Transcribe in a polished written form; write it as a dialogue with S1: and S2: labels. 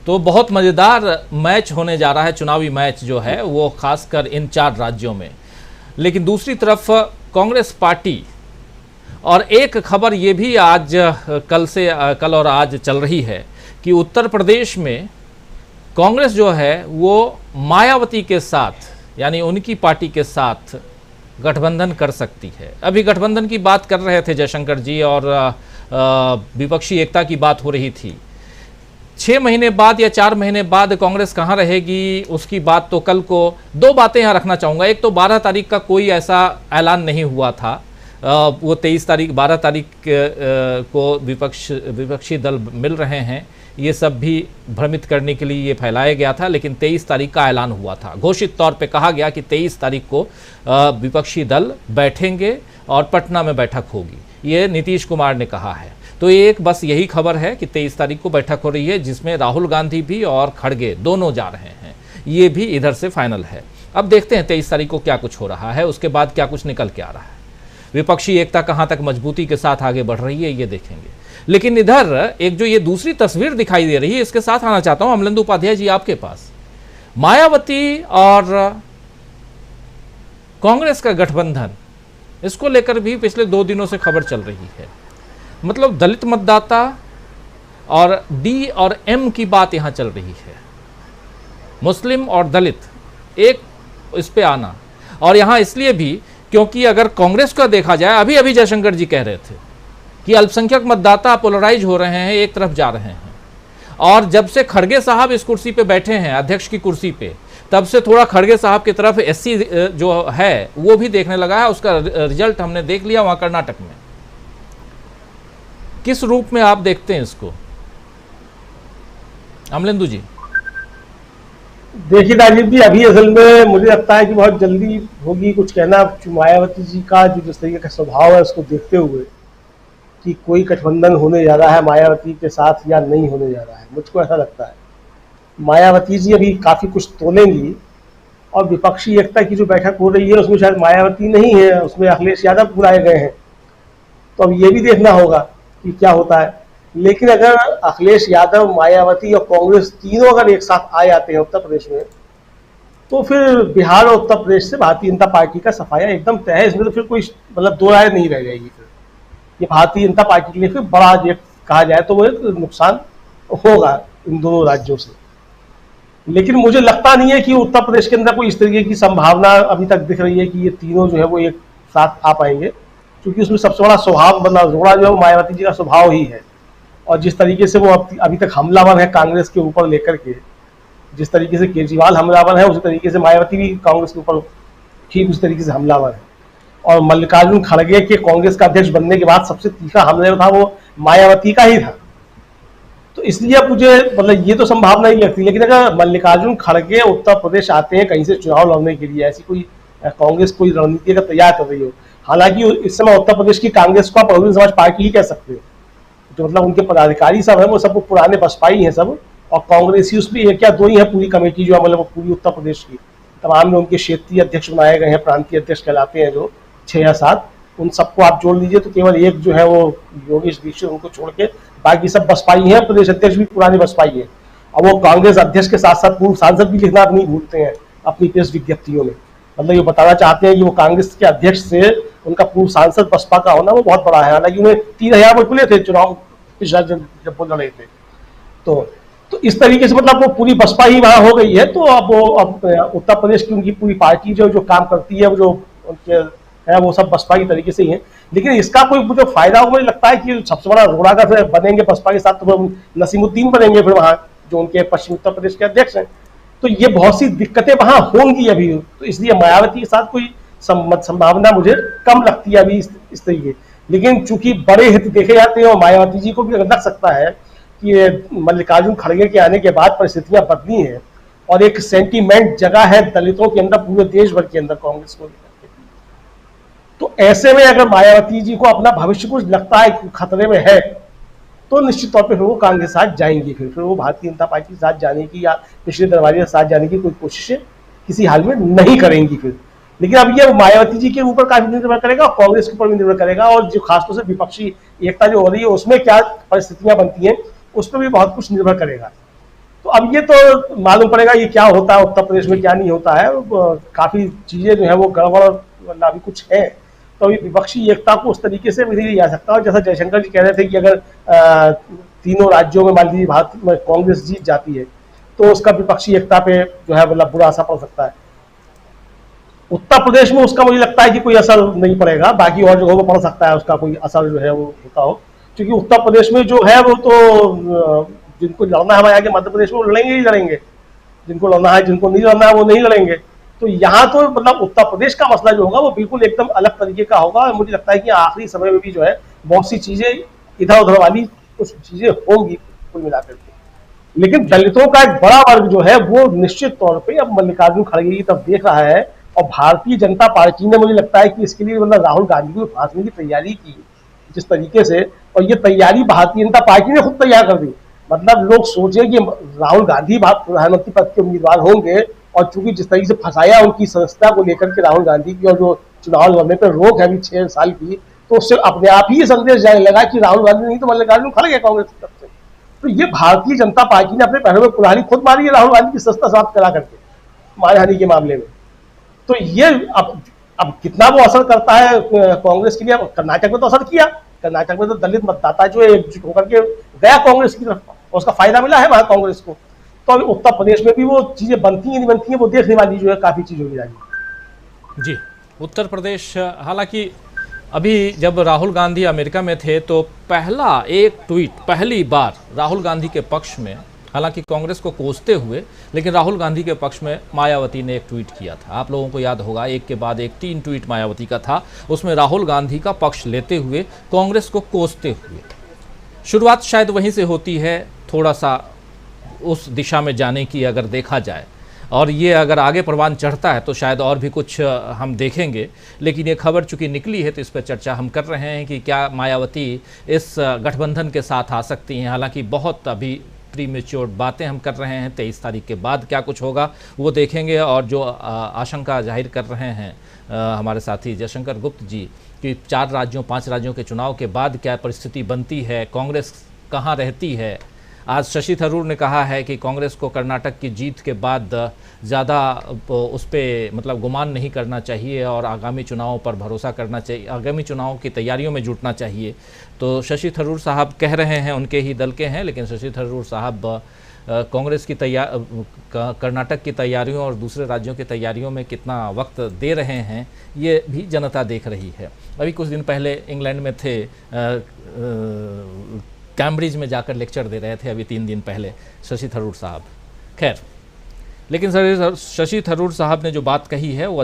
S1: तो बहुत मज़ेदार मैच होने जा रहा है, चुनावी मैच जो है वो खासकर इन 4 राज्यों में। लेकिन दूसरी तरफ कांग्रेस पार्टी, और एक खबर ये भी आज कल और आज चल रही है कि उत्तर प्रदेश में कांग्रेस जो है वो मायावती के साथ, यानी उनकी पार्टी के साथ गठबंधन कर सकती है। अभी गठबंधन की बात कर रहे थे जयशंकर जी, और विपक्षी एकता की बात हो रही थी। 6 महीने बाद या 4 महीने बाद कांग्रेस कहाँ रहेगी, उसकी बात तो कल को 2 बातें यहाँ रखना चाहूँगा। एक तो 12 तारीख का कोई ऐसा ऐलान नहीं हुआ था, वो 12 तारीख को विपक्षी दल मिल रहे हैं, ये सब भी भ्रमित करने के लिए ये फैलाया गया था। लेकिन 23 तारीख का ऐलान हुआ था, घोषित तौर पे कहा गया कि 23 तारीख को विपक्षी दल बैठेंगे और पटना में बैठक होगी, ये नीतीश कुमार ने कहा है। तो एक बस यही खबर है कि 23 तारीख को बैठक हो रही है, जिसमें राहुल गांधी भी और खड़गे दोनों जा रहे हैं, ये भी इधर से फाइनल है। अब देखते हैं 23 तारीख को क्या कुछ हो रहा है, उसके बाद क्या कुछ निकल के आ रहा है, विपक्षी एकता कहाँ तक मजबूती के साथ आगे बढ़ रही है, ये देखेंगे। लेकिन इधर एक जो ये दूसरी तस्वीर दिखाई दे रही है, इसके साथ आना चाहता हूं अमलेंदु उपाध्याय जी आपके पास। मायावती और कांग्रेस का गठबंधन, इसको लेकर भी पिछले 2 दिनों से खबर चल रही है। मतलब दलित मतदाता और डी और एम की बात यहां चल रही है, मुस्लिम और दलित एक इस पे आना। और यहां इसलिए भी क्योंकि अगर कांग्रेस का देखा जाए, अभी अभी जयशंकर जी कह रहे थे कि अल्पसंख्यक मतदाता पोलराइज हो रहे हैं, एक तरफ जा रहे हैं। और जब से खड़गे साहब इस कुर्सी पे बैठे हैं, अध्यक्ष की कुर्सी पे, तब से थोड़ा खड़गे साहब की तरफ एससी जो है वो भी देखने लगा है। उसका रिजल्ट हमने देख लिया वहां कर्नाटक में। किस रूप में आप देखते हैं इसको अमलेंदु जी?
S2: देखिए राजीव जी, अभी असल में मुझे लगता है कि बहुत जल्दी होगी कुछ कहना। मायावती जी का जो जिस तरीके का स्वभाव है उसको देखते हुए कि कोई गठबंधन होने जा रहा है मायावती के साथ या नहीं होने जा रहा है, मुझको ऐसा लगता है। मायावती जी अभी काफ़ी कुछ तोलेंगी, और विपक्षी एकता की जो बैठक हो रही है उसमें शायद मायावती नहीं है, उसमें अखिलेश यादव बुलाए गए हैं। तो अब ये भी देखना होगा कि क्या होता है। लेकिन अगर अखिलेश यादव, मायावती और कांग्रेस तीनों अगर एक साथ आ जाते हैं उत्तर प्रदेश में, तो फिर बिहार और उत्तर प्रदेश से भारतीय जनता पार्टी का सफाया एकदम तय है। इसमें तो फिर कोई मतलब दो राय नहीं रह जाएगी। फिर ये भारतीय जनता पार्टी के लिए फिर बड़ा ये कहा जाए तो वो एक नुकसान होगा इन दोनों राज्यों से। लेकिन मुझे लगता नहीं है कि उत्तर प्रदेश के अंदर कोई इस तरीके की संभावना अभी तक दिख रही है कि ये तीनों जो है वो एक साथ आ पाएंगे, क्योंकि उसमें सबसे बड़ा स्वभाव मतलब जोड़ा जो है वो मायावती जी का स्वभाव ही है। और जिस तरीके से वो अभी तक हमलावर है कांग्रेस के ऊपर लेकर के, जिस तरीके से केजरीवाल हमलावर है उसी तरीके से मायावती भी कांग्रेस के ऊपर ठीक उस तरीके से हमलावर है। और मल्लिकार्जुन खड़गे के कांग्रेस का अध्यक्ष बनने के बाद सबसे तीखा हमला था वो मायावती का ही था। तो इसलिए अब मुझे मतलब ये तो संभावना ही लगती। लेकिन अगर मल्लिकार्जुन खड़गे उत्तर प्रदेश आते हैं कहीं से चुनाव लड़ने के लिए, ऐसी कोई कांग्रेस कोई रणनीति का तैयार कर रही हो, हालांकि इस समय उत्तर प्रदेश की कांग्रेस को आप बहुजन समाज पार्टी ही कह सकते हो, जो मतलब उनके पदाधिकारी सब है वो सब पुराने बसपाई हैं सब, और कांग्रेसी उसमें 1 या 2 ही है पूरी कमेटी जो है मतलब पूरी उत्तर प्रदेश की तमाम में उनके क्षेत्रीय अध्यक्ष बनाए गए हैं, प्रांतीय अध्यक्ष कहलाते हैं जो 6 या 7, उन सबको आप जोड़ लीजिए तो केवल एक जो है वो योगेश दीक्षित, उनको छोड़ के बाकी सब बसपाई हैं। प्रदेश अध्यक्ष भी पुराने बसपाई है, और वो कांग्रेस अध्यक्ष के साथ साथ पूर्व सांसद भी लिखना नहीं भूलते हैं अपनी प्रेस विज्ञप्तियों में। मतलब ये बताना चाहते हैं कि वो कांग्रेस के अध्यक्ष से उनका पूर्व सांसद बसपा का होना वो बहुत बड़ा है। हालांकि उन्हें 3000 वोट मिले थे चुनाव पिछला जब वो लड़े थे। तो इस तरीके से मतलब वो पूरी बसपा ही वहां हो गई है। तो अब उत्तर प्रदेश की उनकी पूरी पार्टी जो काम करती है, वो जो उनके है वो सब बसपा की तरीके से ही है। लेकिन इसका कोई जो फायदा मुझे लगता है कि सबसे बड़ा रोड़ा का बनेंगे बसपा के साथ, तो नसीमुद्दीन बनेंगे फिर वहां जो उनके पश्चिमी उत्तर प्रदेश के अध्यक्ष हैं। तो ये बहुत सी दिक्कतें वहां होंगी अभी। तो इसलिए मायावती के साथ कोई संभावना मुझे कम लगती है अभी इस तरीके। लेकिन चूंकि बड़े हित देखे जाते हैं और मायावती जी को भी लग सकता है कि मल्लिकार्जुन खड़गे के आने के बाद परिस्थितियां बदली हैं और एक सेंटीमेंट जगह है दलितों के अंदर पूरे देश भर के अंदर कांग्रेस को लेकर। तो ऐसे में अगर मायावती जी को अपना भविष्य कुछ लगता है कि खतरे में है, तो निश्चित तौर पर फिर वो कांग्रेस के साथ जाएंगी। फिर वो भारतीय जनता पार्टी के साथ जाने की या पिछले दरबारी के साथ जाने की कोई कोशिशें किसी हाल में नहीं करेंगी फिर। लेकिन अब ये मायावती जी के ऊपर काफी निर्भर करेगा और कांग्रेस के ऊपर भी निर्भर करेगा, और जो खासतौर से विपक्षी एकता जो हो रही है उसमें क्या परिस्थितियां बनती हैं उस पर भी बहुत कुछ निर्भर करेगा। तो अब ये तो मालूम पड़ेगा ये क्या होता है उत्तर प्रदेश में, क्या नहीं होता है। काफी चीजें जो है वो गड़बड़ वरना अभी कुछ है। तो अभी विपक्षी एकता को उस तरीके से भी नहीं लिया जा सकता। और जैसा जयशंकर जी कह रहे थे कि अगर तीनों राज्यों में मान लीजिए भारत में कांग्रेस जीत जाती है तो उसका विपक्षी एकता पे जो है मतलब बुरा असर पड़ सकता है। उत्तर प्रदेश में उसका मुझे लगता है कि कोई असर नहीं पड़ेगा, बाकी और जगहों पर पड़ सकता है उसका कोई असर जो है वो होता हो, क्योंकि उत्तर प्रदेश में जो है वो तो जिनको लड़ना है हमारे आगे मध्य प्रदेश में वो लड़ेंगे ही लड़ेंगे, जिनको लड़ना है, जिनको नहीं लड़ना है वो नहीं लड़ेंगे। तो यहाँ तो मतलब उत्तर प्रदेश का मसला जो होगा वो बिल्कुल एकदम अलग तरीके का होगा। और मुझे लगता है कि आखिरी समय में भी जो है बहुत सी चीजें इधर उधर वाली कुछ चीजें होंगी कुल मिलाकर के। लेकिन दलितों का एक बड़ा वर्ग जो है वो निश्चित तौर पे अब मल्लिकार्जुन खड़गे की तरफ देख रहा है। और भारतीय जनता पार्टी ने मुझे लगता है कि इसके लिए मतलब राहुल गांधी को फांसने की तैयारी की जिस तरीके से, और ये तैयारी भारतीय जनता पार्टी ने खुद तैयार कर दी। मतलब लोग सोचे कि राहुल गांधी प्रधानमंत्री पद के उम्मीदवार होंगे, और चूंकि जिस तरीके से फंसाया उनकी सदस्यता को लेकर के राहुल गांधी की, और जो चुनाव लड़ने पर रोक है अभी 6 साल की, तो उससे अपने आप ही संदेश जाने लगा कि राहुल गांधी नहीं तो मल्लिकार्जुन खड़गे कांग्रेस की तरफ से। तो ये भारतीय जनता पार्टी ने अपने पैरों में कुल्हाड़ी खुद मारी है राहुल गांधी की सदस्यता समाप्त करा करके मानहानि के मामले में। तो ये अब कितना वो असर करता है कांग्रेस के लिए। कर्नाटक में तो असर किया, कर्नाटक में तो दलित मतदाता जो है एकजुट होकर के गया कांग्रेस की तरफ, उसका फायदा मिला है वहां कांग्रेस को। तो अभी उत्तर प्रदेश में भी वो चीजें बनती हैं नहीं बनती हैं वो देखने वाली जो है काफी चीज होगी राजी।
S1: जी, उत्तर प्रदेश हालांकि अभी जब राहुल गांधी अमेरिका में थे तो पहला एक ट्वीट पहली बार राहुल गांधी के पक्ष में, हालांकि कांग्रेस को कोसते हुए, लेकिन राहुल गांधी के पक्ष में मायावती ने एक ट्वीट किया था। आप लोगों को याद होगा, एक के बाद एक 3 ट्वीट मायावती का था, उसमें राहुल गांधी का पक्ष लेते हुए कांग्रेस को कोसते हुए। शुरुआत शायद वहीं से होती है, थोड़ा सा उस दिशा में जाने की अगर देखा जाए, और ये अगर आगे परवान चढ़ता है तो शायद और भी कुछ हम देखेंगे। लेकिन ये खबर चूंकि निकली है तो इस पर चर्चा हम कर रहे हैं कि क्या मायावती इस गठबंधन के साथ आ सकती हैं। हालांकि बहुत अभी प्रीमेच्योर बातें हम कर रहे हैं, 23 तारीख के बाद क्या कुछ होगा वो देखेंगे। और जो आशंका जाहिर कर रहे हैं हमारे साथी जयशंकर गुप्त जी कि 4 राज्यों 5 राज्यों के चुनाव के बाद क्या परिस्थिति बनती है, कांग्रेस कहाँ रहती है। आज शशि थरूर ने कहा है कि कांग्रेस को कर्नाटक की जीत के बाद ज़्यादा उस पर मतलब गुमान नहीं करना चाहिए और आगामी चुनावों पर भरोसा करना चाहिए, आगामी चुनावों की तैयारियों में जुटना चाहिए। तो शशि थरूर साहब कह रहे हैं, उनके ही दल के हैं, लेकिन शशि थरूर साहब कांग्रेस की कर्नाटक की तैयारियों और दूसरे राज्यों की तैयारियों में कितना वक्त दे रहे हैं ये भी जनता देख रही है। अभी कुछ दिन पहले इंग्लैंड में थे, कैम्ब्रिज में जाकर लेक्चर दे रहे थे अभी 3 दिन पहले शशि थरूर साहब। खैर, लेकिन शशि थरूर साहब ने जो बात कही है वो